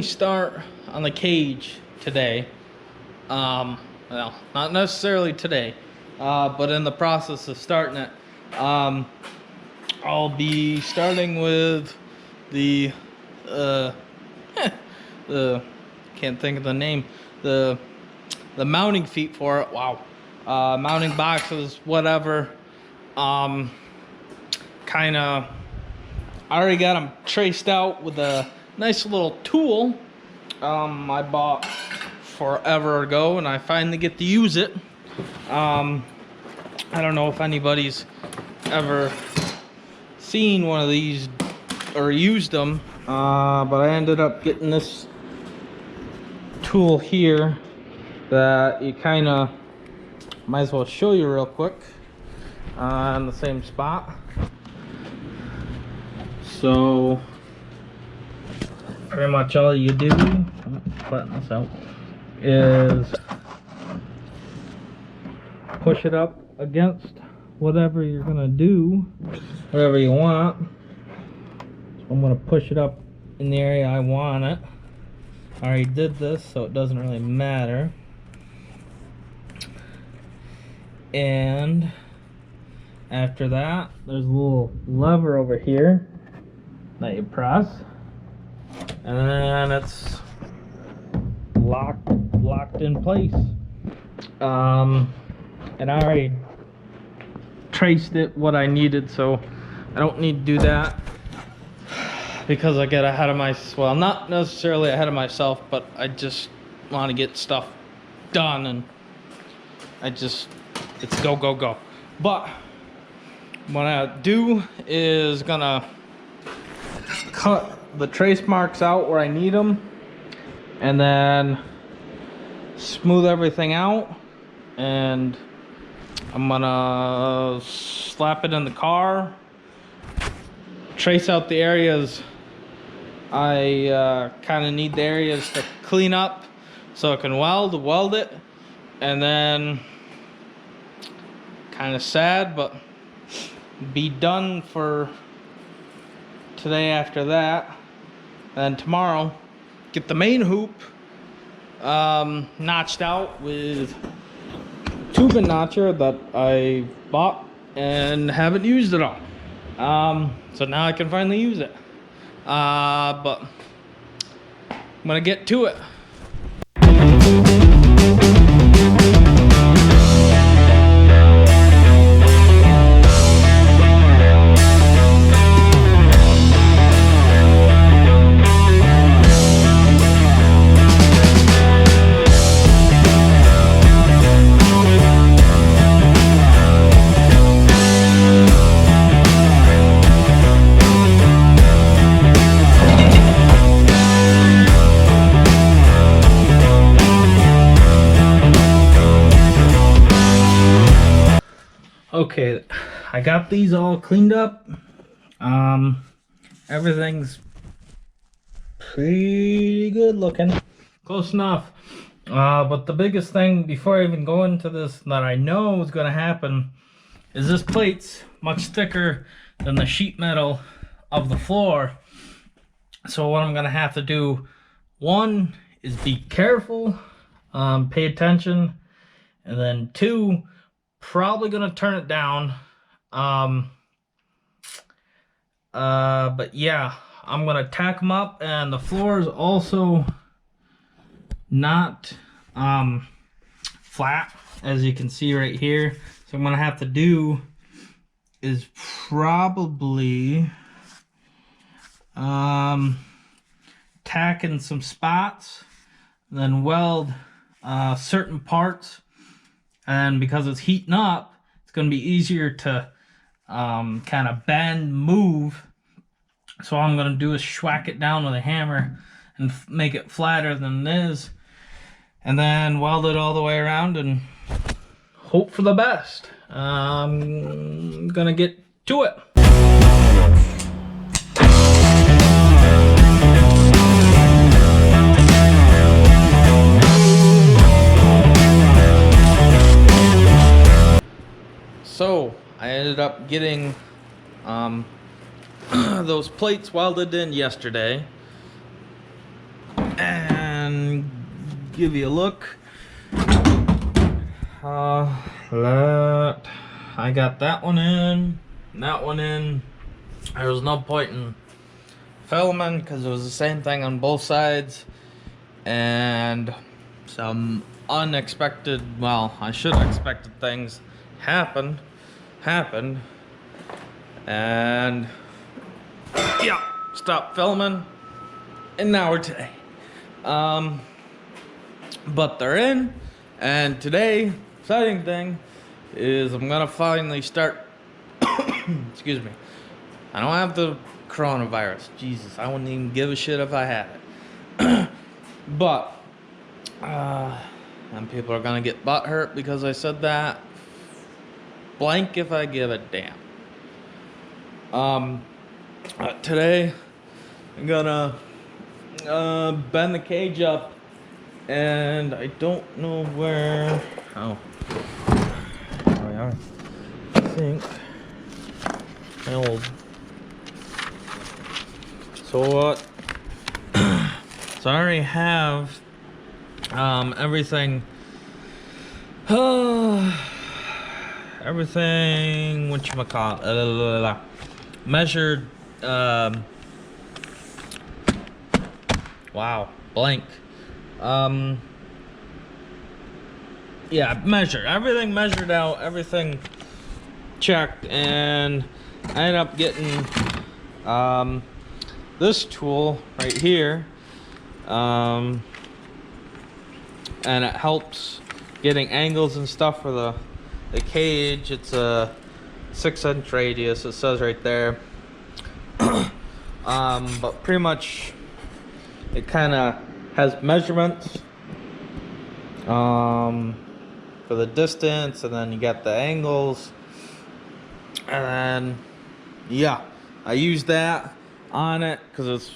finally start on the cage today. Well, not necessarily today, but in the process of starting it. I'll be starting with the the can't think of the name, the mounting feet for it. Wow. Mounting boxes, whatever. Kind of, I already got them traced out with a nice little tool I bought forever ago, and I finally get to use it. I don't know if anybody's ever seen one of these or used them, but I ended up getting this tool here that you kind of might as well show you real quick in the same spot. So pretty much all you do, flatten this out, is push it up against whatever you're gonna do, whatever you want. So I'm gonna push it up in the area I want it. I already did this, so it doesn't really matter. And after that, there's a little lever over here that you press, and then it's locked in place. And I already traced it what I needed, so I don't need to do that because I get ahead of myself. Well, not necessarily ahead of myself, but I just want to get stuff done, and it's go go go. But what I do is gonna cut the trace marks out where I need them, and then smooth everything out, and I'm gonna slap it in the car, trace out the areas I kind of need the areas to clean up so I can weld it, and then kind of sad, but be done for today. After that, and tomorrow get the main hoop notched out with tubing notcher that I bought and haven't used at all. So now I can finally use it. But I'm gonna get to it. Okay, I got these all cleaned up. Everything's pretty good looking, close enough. But the biggest thing before I even go into this that I know is going to happen is this plate's much thicker than the sheet metal of the floor. So what I'm going to have to do, one, is be careful, pay attention, and then two, probably gonna turn it down. But yeah, I'm gonna tack them up, and the floor is also not flat, as you can see right here. So I'm gonna have to do is probably tack in some spots, then weld certain parts. And because it's heating up, it's going to be easier to kind of bend, move. So all I'm going to do is schwack it down with a hammer and make it flatter than it is. And then weld it all the way around and hope for the best. I'm going to get to it. So I ended up getting those plates welded in yesterday, and give you a look. I got that one in, and that one in. There was no point in filming because it was the same thing on both sides, and some unexpected, well, I should have expected things happened, and yeah, stopped filming, and now we're today. But they're in, and today, exciting thing is I'm gonna finally start. Excuse me. I don't have the coronavirus. Jesus, I wouldn't even give a shit if I had it. But, and people are gonna get butthurt because I said that. Blank if I give a damn. Today, I'm gonna bend the cage up, and I don't know where. Oh, there we are. I think my old. So what? So I already have everything. Everything. Whatchamacallit? Measured. Wow, blank. Yeah, measure. Everything measured out, everything checked, and I ended up getting this tool right here. And it helps getting angles and stuff for the cage. It's a 6-inch radius, it says right there. But pretty much it kind of has measurements for the distance, and then you got the angles, and then yeah, I use that on it because it's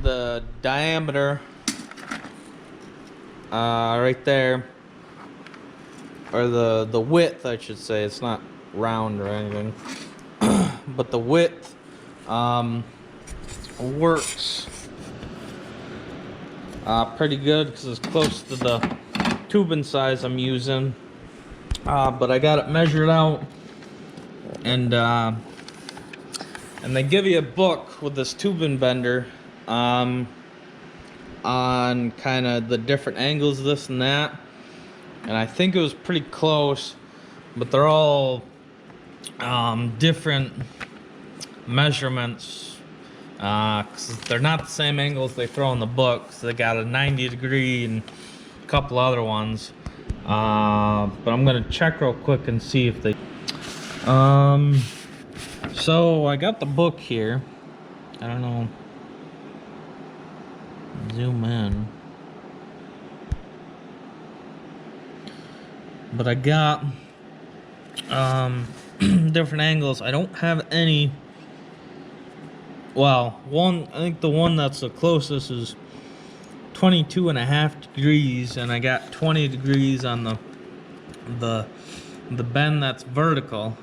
the diameter right there, or the width I should say. It's not round or anything. But the width works pretty good because it's close to the tubing size I'm using. But I got it measured out, and they give you a book with this tubing bender on kind of the different angles, this and that, and I think it was pretty close, but they're all different measurements, because they're not the same angles they throw in the book. So they got a 90 degree and a couple other ones, but I'm gonna check real quick and see if they so I got the book here. I don't know, zoom in, but I got different angles. I don't have any, well, one, I think the one that's the closest is 22.5 degrees, and I got 20 degrees on the bend that's vertical.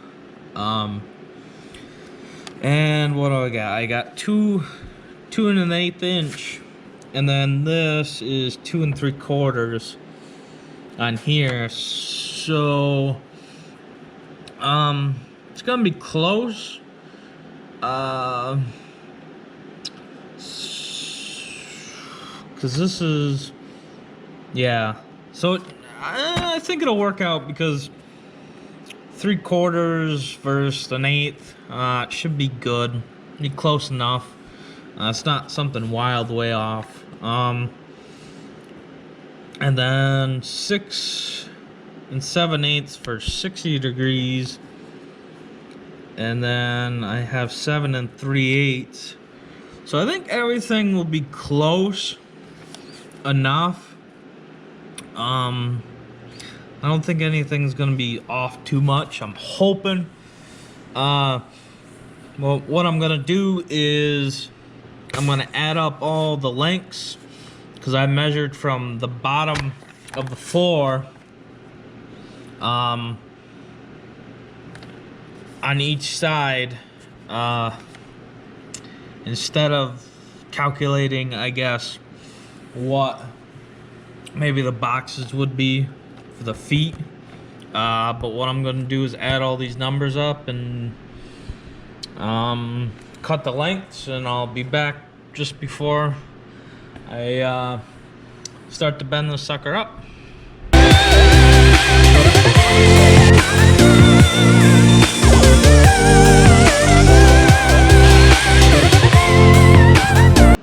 And what do I got? I got 2 1/8 inch, and then this is 2 3/4 on here. So it's gonna be close. Because this is, yeah. So I think it'll work out, because 3/4 versus 1/8, it should be good. Be close enough. It's not something wild way off. And then 6 7/8 for 60 degrees. And then I have 7 3/8. So I think everything will be close enough. I don't think anything's gonna be off too much. I'm hoping. Well, what I'm gonna do is I'm gonna add up all the lengths, because I measured from the bottom of the floor on each side, instead of calculating, I guess, what maybe the boxes would be for the feet. But what I'm gonna do is add all these numbers up and cut the lengths, and I'll be back just before I start to bend the sucker up.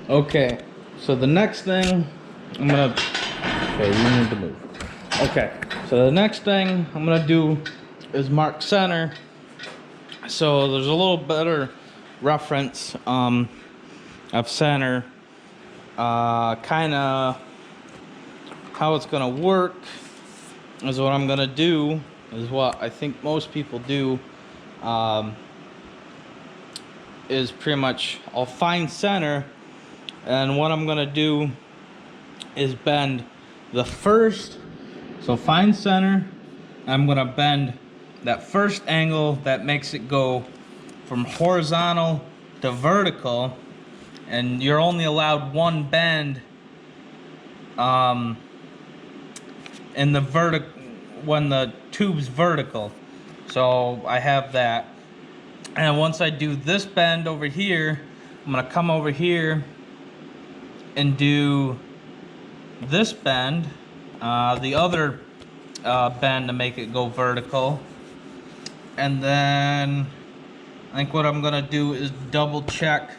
Okay, so the next thing I'm gonna, okay, you need to move. Okay, so the next thing I'm gonna do is mark center, so there's a little better reference of center, kind of how it's gonna work is what I'm gonna do is what I think most people do, is pretty much I'll find center, and what I'm gonna do is bend the first, so find center, I'm gonna bend that first angle that makes it go from horizontal to vertical, and you're only allowed one bend in the when the tube's vertical. So I have that, and once I do this bend over here, I'm gonna come over here and do this bend, the other bend to make it go vertical, and then I think what I'm gonna do is double check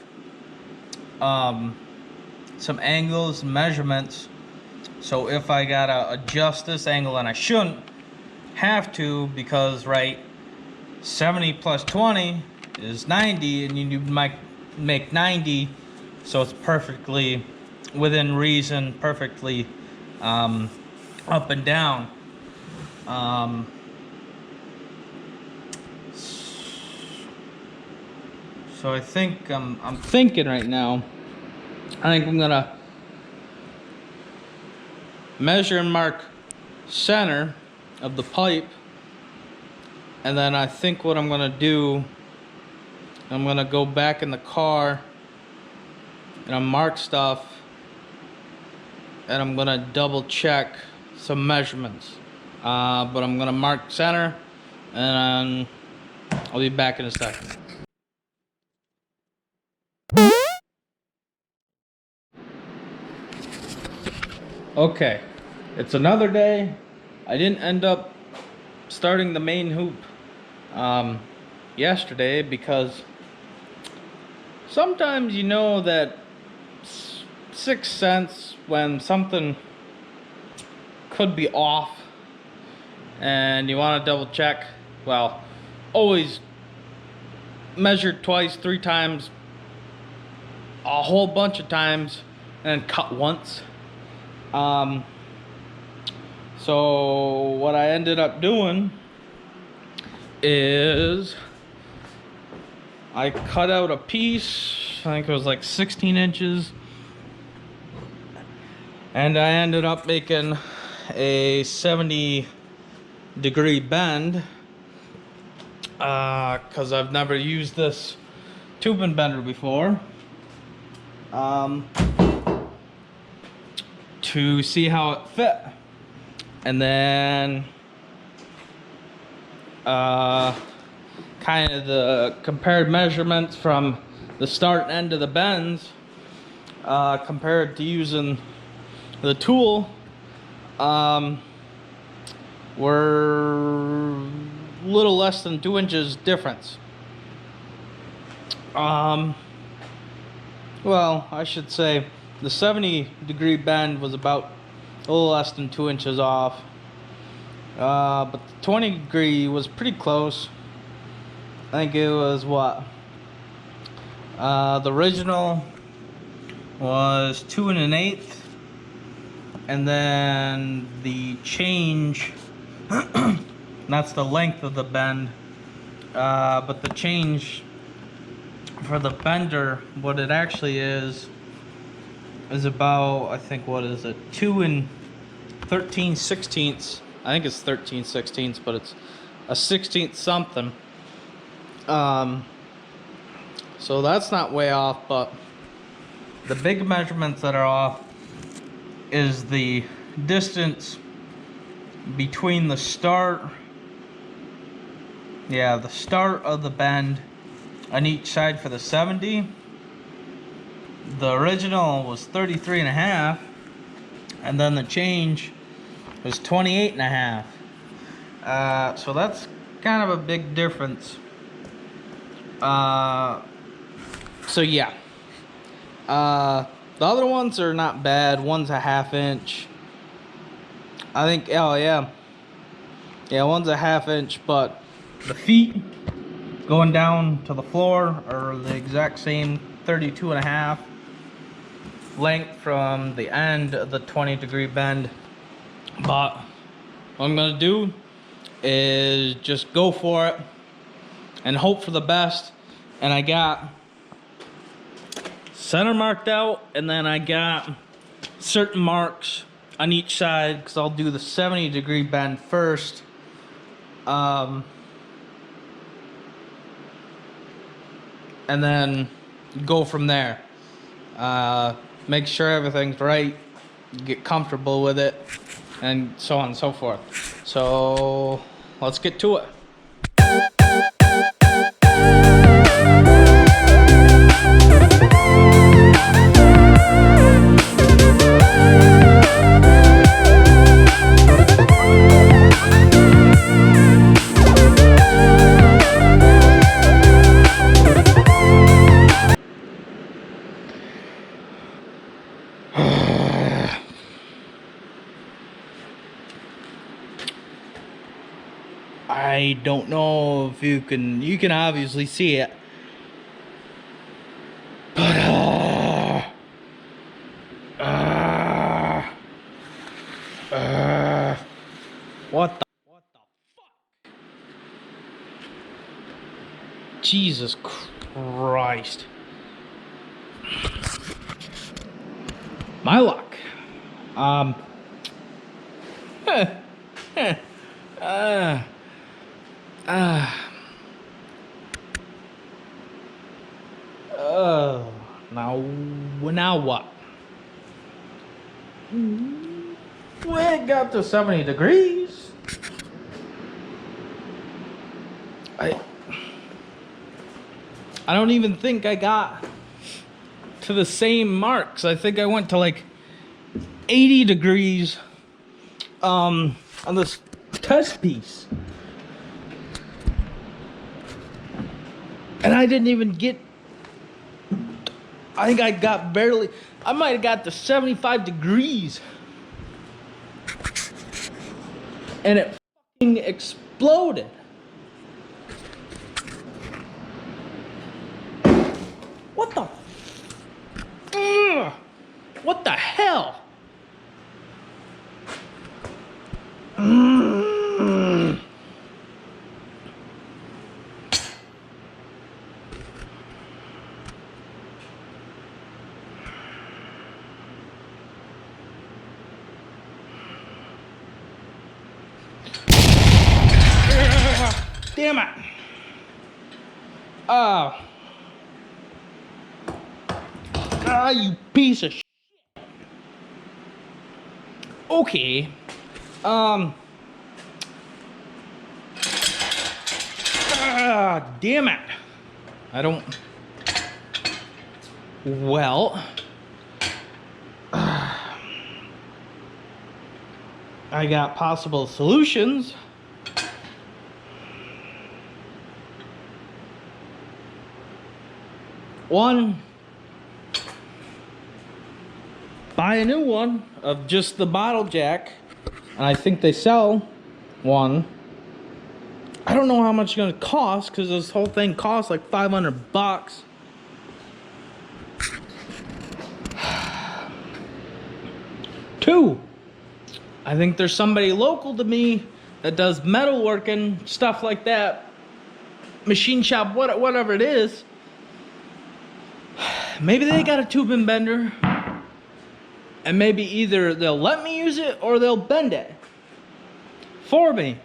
some angles and measurements. So if I gotta adjust this angle, and I shouldn't have to, because right, 70 plus 20 is 90, and you might make 90, so it's perfectly within reason, perfectly up and down. So I think I'm thinking right now, I think I'm gonna measure and mark center of the pipe, and then I think what I'm gonna do, I'm gonna go back in the car and I'll mark stuff, and I'm gonna double check some measurements, but I'm gonna mark center, and I'll be back in a second. Okay, it's another day. I didn't end up starting the main hoop yesterday, because sometimes you know that sixth sense when something could be off, and you want to double check. Well, always measure twice, 3 times, a whole bunch of times, and cut once. So what I ended up doing is I cut out a piece, I think it was like 16 inches, and I ended up making a 70-degree bend, because I've never used this tubing bender before, to see how it fit. And then kind of the compared measurements from the start and end of the bends, compared to using the tool, were a little less than 2 inches difference. Well, I should say the 70-degree bend was about a little less than 2 inches off, but the 20-degree was pretty close. I think it was what, the original was 2 1/8, and then the change that's the length of the bend, but the change for the bender, what it actually is about, I think, what is it, 2 13/16. I think it's 13/16, but it's a 16th something. So that's not way off, but the big measurements that are off is the distance between the start, the start of the bend on each side for the 70. The original was 33.5, and then the change was 28.5. So that's kind of a big difference. So yeah. The other ones are not bad. One's a 1/2 inch. I think, oh yeah. Yeah, one's a 1/2 inch, but the feet going down to the floor are the exact same 32.5 length from the end of the 20-degree bend. But what I'm gonna do is just go for it and hope for the best. And I got center marked out, and then I got certain marks on each side because I'll do the 70-degree bend first. And then go from there. Make sure everything's right, get comfortable with it, and so on and so forth. So let's get to it. I don't know if you can obviously see it, but what the fuck? Jesus Christ. My luck. Now what? We got to 70 degrees. I don't even think I got to the same marks. I think I went to like 80 degrees on this test piece. And I didn't even get, I think I got barely, I might have got to 75 degrees. And it fucking exploded. What the? What the hell? Damn it. You piece of shit. Okay. Damn it. I don't. Well. I got possible solutions. One, buy a new one of just the bottle jack, and I think they sell one. I don't know how much it's gonna cost because this whole thing costs like 500 bucks. Two, I think there's somebody local to me that does metalworking, stuff like that, machine shop, whatever it is. Maybe they got a tubing bender, and maybe either they'll let me use it or they'll bend it for me.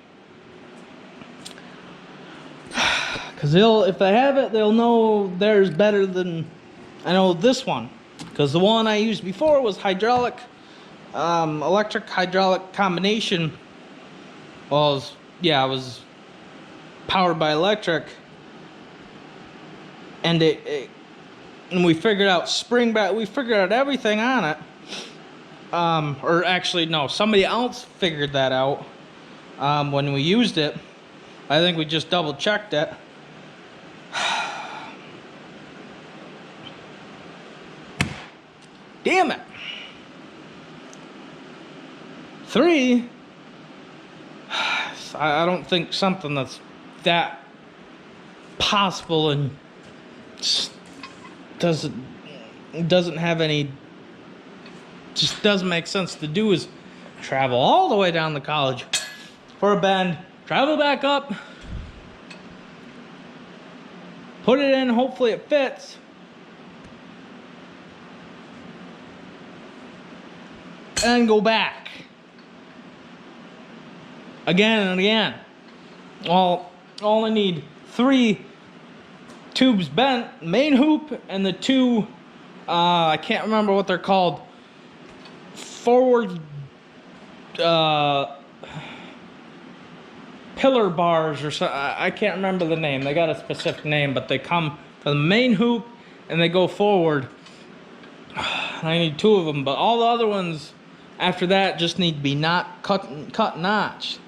Because if they have it, they'll know theirs better than I know this one. Because the one I used before was hydraulic. electric hydraulic combination was, yeah, it was powered by electric, and and we figured out spring back, we figured out everything on it. Or actually no, somebody else figured that out when we used it. I think we just double checked it. Damn it. 3, I don't think something that's that possible and doesn't have any, just doesn't make sense to do is travel all the way down to college for a bend, travel back up, put it in, hopefully it fits, and go back again and again. Well, I only need 3 tubes bent, main hoop and the 2 I can't remember what they're called, forward pillar bars or so. I can't remember the name. They got a specific name, but they come from the main hoop and they go forward. I need 2 of them, but all the other ones after that just need to be cut notched.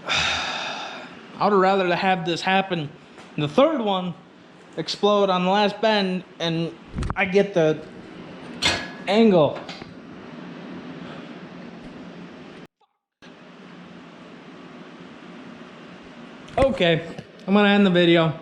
I would rather have this happen, the 3rd one explode on the last bend, and I get the angle. Okay, I'm gonna end the video.